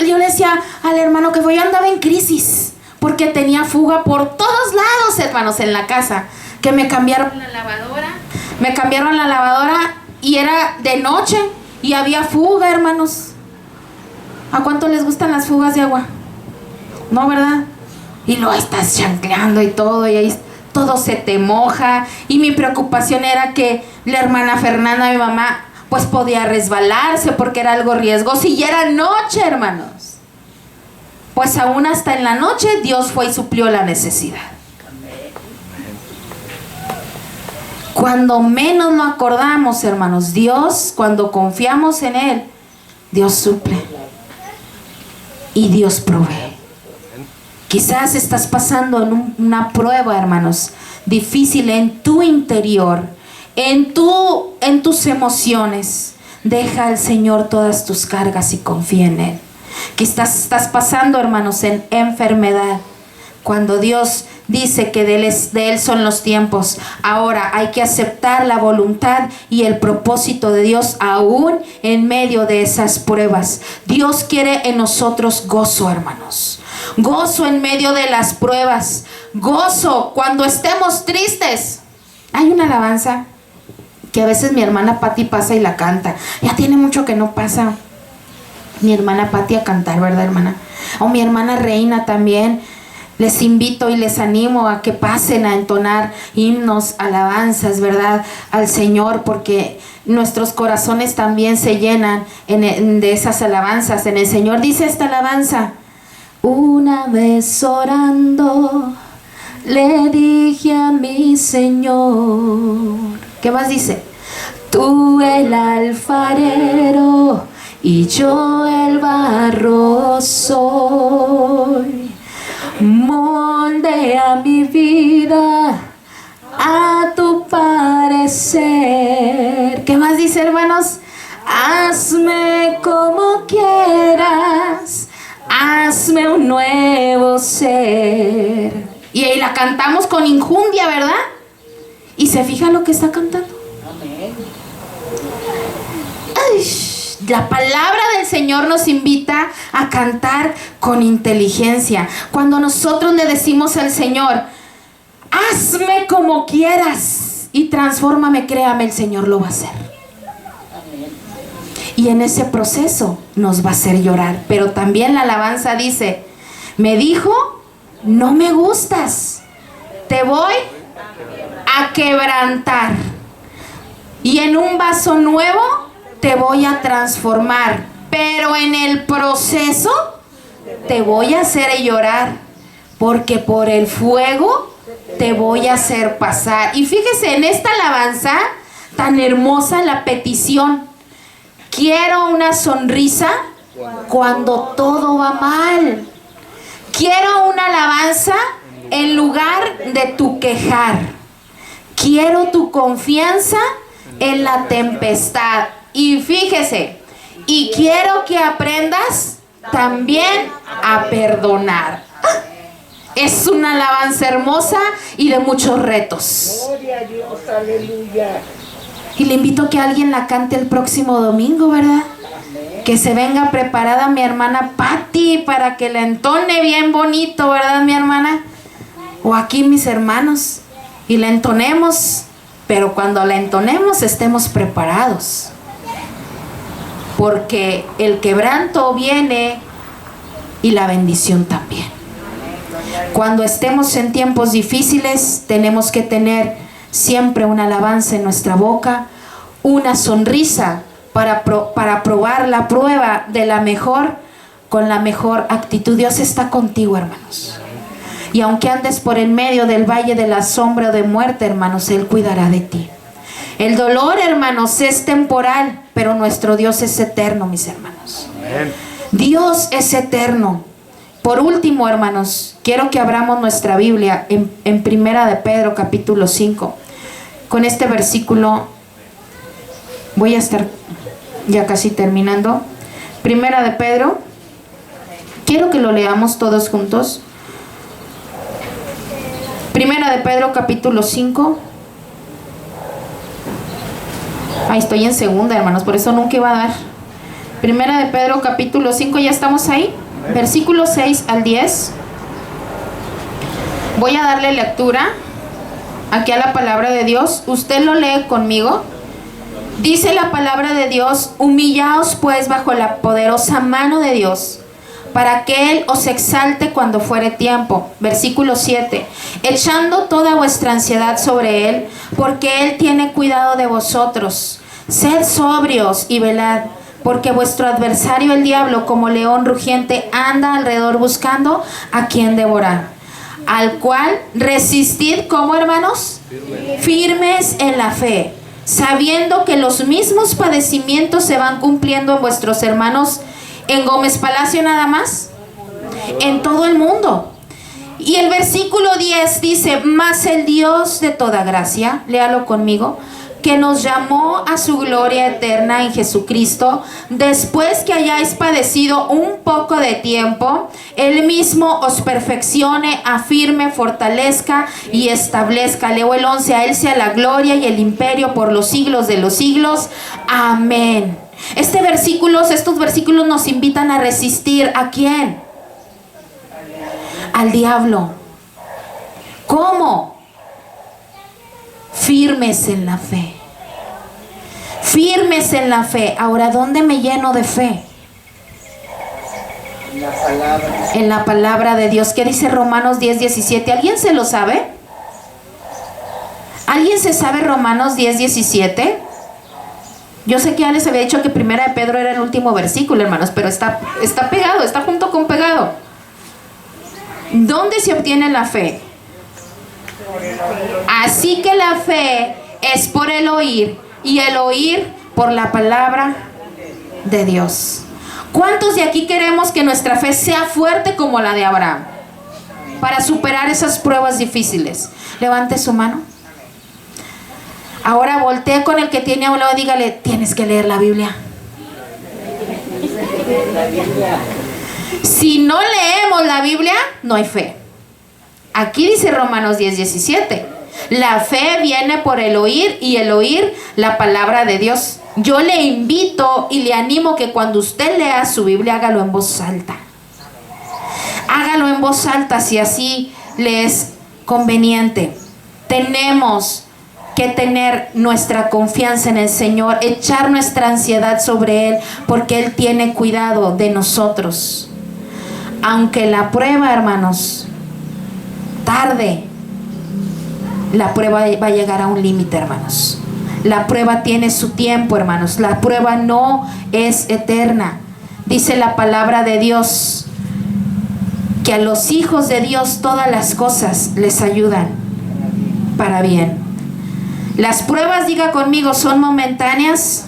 Yo le decía al hermano que fue, yo andaba en crisis porque tenía fuga por todos lados, hermanos, en la casa. Que me cambiaron la lavadora y era de noche y había fuga, hermanos. ¿A cuánto les gustan las fugas de agua? No, ¿verdad? Y luego estás chancleando y todo, y ahí todo se te moja. Y mi preocupación era que la hermana Fernanda, mi mamá, pues podía resbalarse porque era algo riesgoso y ya era noche, hermanos. Pues aún hasta en la noche Dios fue y suplió la necesidad. Cuando menos lo acordamos, hermanos, Dios, cuando confiamos en Él, Dios suple y Dios provee. Quizás estás pasando en una prueba, hermanos, difícil en tu interior, en tus emociones. Deja al Señor todas tus cargas y confía en Él. Quizás estás pasando, hermanos, en enfermedad. Cuando Dios dice que de Él son los tiempos, ahora hay que aceptar la voluntad y el propósito de Dios aún en medio de esas pruebas. Dios quiere en nosotros gozo, hermanos. Gozo en medio de las pruebas. Gozo cuando estemos tristes. Hay una alabanza que a veces mi hermana Pati pasa y la canta. Ya tiene mucho que no pasa mi hermana Pati a cantar, ¿verdad, hermana? O mi hermana Reina también. Les invito y les animo a que pasen a entonar himnos, alabanzas, ¿verdad?, al Señor, porque nuestros corazones también se llenan de esas alabanzas. En el Señor dice esta alabanza: una vez orando le dije a mi Señor. ¿Qué más dice? Tú el alfarero y yo el barro soy. Moldea mi vida a tu parecer. ¿Qué más dice, hermanos? Hazme como quieras, hazme un nuevo ser. Y ahí la cantamos con injundia, ¿verdad? Y se fija lo que está cantando. Amén. Ay, la palabra del Señor nos invita a cantar con inteligencia. Cuando nosotros le decimos al Señor: hazme como quieras y transfórmame, créame, el Señor lo va a hacer. Y en ese proceso nos va a hacer llorar. Pero también la alabanza dice: me dijo, no me gustas, te voy a quebrantar y en un vaso nuevo te voy a transformar, pero en el proceso te voy a hacer llorar, porque por el fuego te voy a hacer pasar. Y fíjese en esta alabanza tan hermosa, la petición: quiero una sonrisa cuando todo va mal. Quiero una alabanza en lugar de tu quejar. Quiero tu confianza en la tempestad. Y fíjese, y quiero que aprendas también a perdonar. Es una alabanza hermosa y de muchos retos. Gloria a Dios, aleluya. Y le invito a que alguien la cante el próximo domingo, ¿verdad? Que se venga preparada mi hermana Patti para que la entone bien bonito, ¿verdad, mi hermana? O aquí mis hermanos. Y la entonemos, pero cuando la entonemos estemos preparados. Porque el quebranto viene y la bendición también. Cuando estemos en tiempos difíciles, tenemos que tener siempre una alabanza en nuestra boca, una sonrisa para probar la prueba de la mejor, con la mejor actitud. Dios está contigo, hermanos. Y aunque andes por en medio del valle de la sombra de muerte, hermanos, Él cuidará de ti. El dolor, hermanos, es temporal, pero nuestro Dios es eterno, mis hermanos. Amén. Dios es eterno. Por último, hermanos, quiero que abramos nuestra Biblia en Primera de Pedro, capítulo 5. Con este versículo voy a estar ya casi terminando. Primera de Pedro, quiero que lo leamos todos juntos. Primera de Pedro, capítulo 5. Ahí estoy en segunda, hermanos, por eso nunca iba a dar. Primera de Pedro, capítulo 5, ¿ya estamos ahí? Versículo 6 al 10. Voy a darle lectura aquí a la palabra de Dios. Usted lo lee conmigo. Dice la palabra de Dios: humillaos pues bajo la poderosa mano de Dios, para que Él os exalte cuando fuere tiempo. Versículo 7. Echando toda vuestra ansiedad sobre Él, porque Él tiene cuidado de vosotros. Sed sobrios y velad, porque vuestro adversario el diablo, como león rugiente, anda alrededor buscando a quien devorar. Al cual resistid, ¿cómo, hermanos? Firmes en la fe, sabiendo que los mismos padecimientos se van cumpliendo en vuestros hermanos en Gómez Palacio nada más, en todo el mundo. Y el versículo 10 dice: mas el Dios de toda gracia, léalo conmigo, que nos llamó a su gloria eterna en Jesucristo, después que hayáis padecido un poco de tiempo, Él mismo os perfeccione, afirme, fortalezca y establezca. Leo el 11: a Él sea la gloria y el imperio por los siglos de los siglos. Amén. Estos versículos nos invitan a resistir. ¿A quién? Al diablo. ¿Cómo? Firmes en la fe. Firmes en la fe. Ahora, ¿dónde me lleno de fe? En la palabra. En la palabra de Dios. ¿Qué dice Romanos 10:17? ¿Alguien se lo sabe? ¿Alguien se sabe Romanos 10:17? Yo sé que ya les había dicho que Primera de Pedro era el último versículo, hermanos, pero está pegado, está junto con pegado. ¿Dónde se obtiene la fe? Así que la fe es por el oír, y el oír por la palabra de Dios. ¿Cuántos de aquí queremos que nuestra fe sea fuerte como la de Abraham para superar esas pruebas difíciles? Levante su mano. Ahora voltee con el que tiene a un lado y dígale: tienes que leer la Biblia. Si no leemos la Biblia, no hay fe. Aquí dice Romanos 10:17. La fe viene por el oír, y el oír la palabra de Dios. Yo le invito y le animo que cuando usted lea su Biblia, hágalo en voz alta. Hágalo en voz alta si así le es conveniente. Tenemos que tener nuestra confianza en el Señor, echar nuestra ansiedad sobre Él, porque Él tiene cuidado de nosotros. Aunque la prueba, hermanos, tarde, la prueba va a llegar a un límite, hermanos. La prueba tiene su tiempo, hermanos. La prueba no es eterna. Dice la palabra de Dios que a los hijos de Dios todas las cosas les ayudan para bien. Las pruebas, diga conmigo, son momentáneas,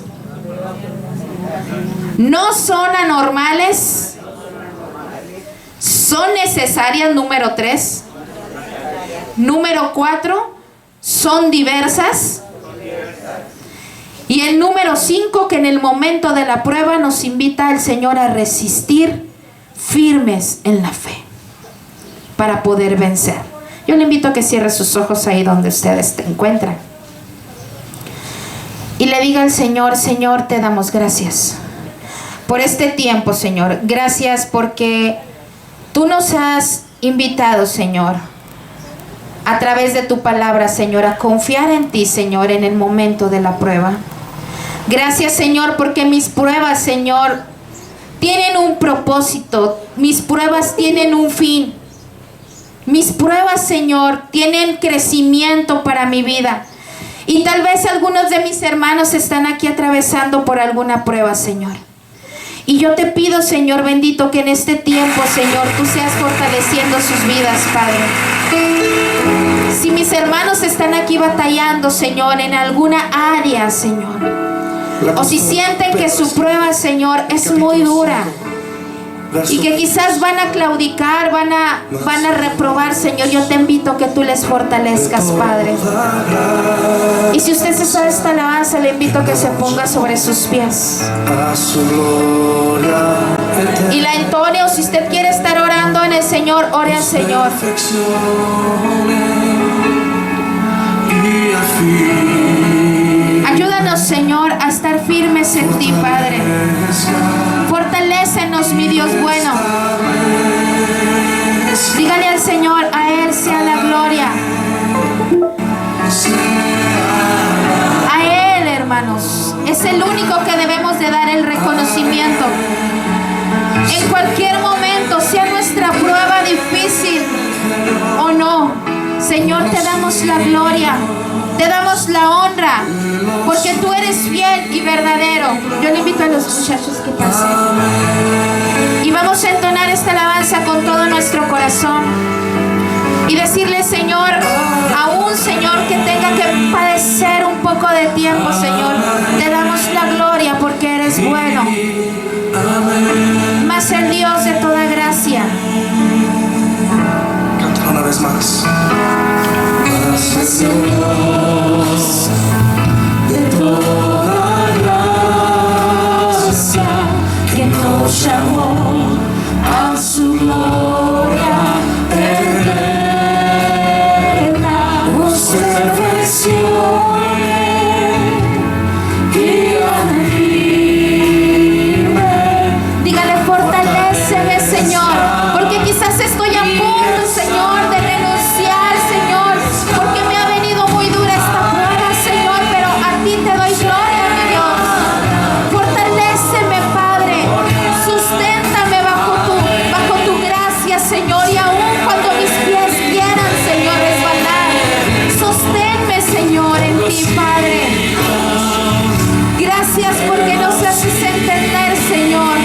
no son anormales, son necesarias. Número 3. Número 4, son diversas. Y el número 5, que en el momento de la prueba nos invita el Señor a resistir firmes en la fe para poder vencer. Yo le invito a que cierre sus ojos ahí donde ustedes se encuentran y le diga al Señor: Señor, te damos gracias por este tiempo, Señor. Gracias porque tú nos has invitado, Señor, a través de tu palabra, Señor, a confiar en ti, Señor, en el momento de la prueba. Gracias, Señor, porque mis pruebas, Señor, tienen un propósito. Mis pruebas tienen un fin. Mis pruebas, Señor, tienen crecimiento para mi vida. Y tal vez algunos de mis hermanos están aquí atravesando por alguna prueba, Señor. Y yo te pido, Señor bendito, que en este tiempo, Señor, tú seas fortaleciendo sus vidas, Padre. Si mis hermanos están aquí batallando, Señor, en alguna área, Señor, o si sienten que su prueba, Señor, es muy dura y que quizás van a claudicar, van a reprobar, Señor, yo te invito a que tú les fortalezcas, Padre. Y si usted se sabe esta alabanza, le invito a que se ponga sobre sus pies y la entone, o si usted quiere estar orando en el Señor, ore al Señor. Ayúdanos, Señor, a estar firmes en ti, Padre. Fortalécenos, mi Dios bueno. Dígale al Señor: a Él sea la gloria. A Él, hermanos, es el único que debemos de dar el reconocimiento. En cualquier momento, sea nuestra prueba difícil o no, Señor, te damos la gloria, te damos la honra, porque tú eres fiel y verdadero. Yo le invito a los muchachos que pasen y vamos a entonar esta alabanza con todo nuestro corazón y decirle: Señor, aún, Señor, que tenga que padecer un poco de tiempo, Señor, te damos la gloria porque eres bueno. Mas el Dios de toda gracia. Canta una vez más. Es el Dios de toda gracia que nos llamó a su gloria eterna. Nos perfeccione y afirme. Dígale: fortaléceme, Señor, porque quizás estoy a punto, Señor, de renunciar, Señor, porque me ha venido muy dura esta prueba, Señor, pero a ti te doy gloria, mi Dios. Fortaléceme, Padre, susténtame bajo tu gracia, Señor, y aún cuando mis pies quieran, Señor, resbalar, sosténme, Señor, en ti, Padre. Gracias porque nos haces entender, Señor,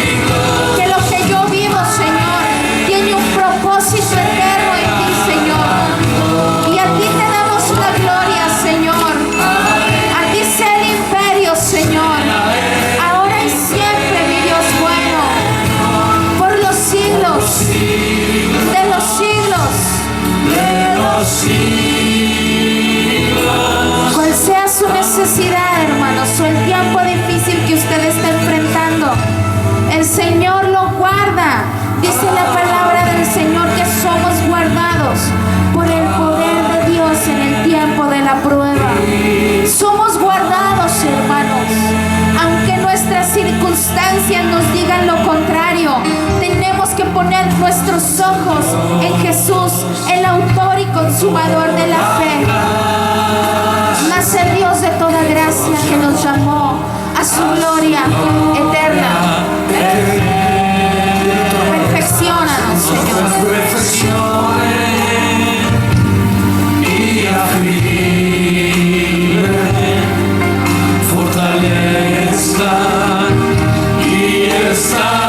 que lo que yo vivo, Señor, tiene un propósito eterno en ti, Señor. Y a ti te damos la gloria, Señor. A ti sea el imperio, Señor, ahora y siempre, mi Dios bueno, por los siglos de los siglos. Cual sea su necesidad, hermanos, o el tiempo difícil que usted está enfrentando, el Señor lo guarda. Dice la palabra del Señor que somos guardados por el poder de Dios en el tiempo de la prueba. Somos guardados, hermanos. Aunque nuestras circunstancias nos digan lo contrario, tenemos que poner nuestros ojos en Jesús, el autor y consumador de la fe. Mas el Dios de toda gracia que nos llamó a su gloria eterna. Perfecciónanos, Señor. Y afirme, fortalezca y esta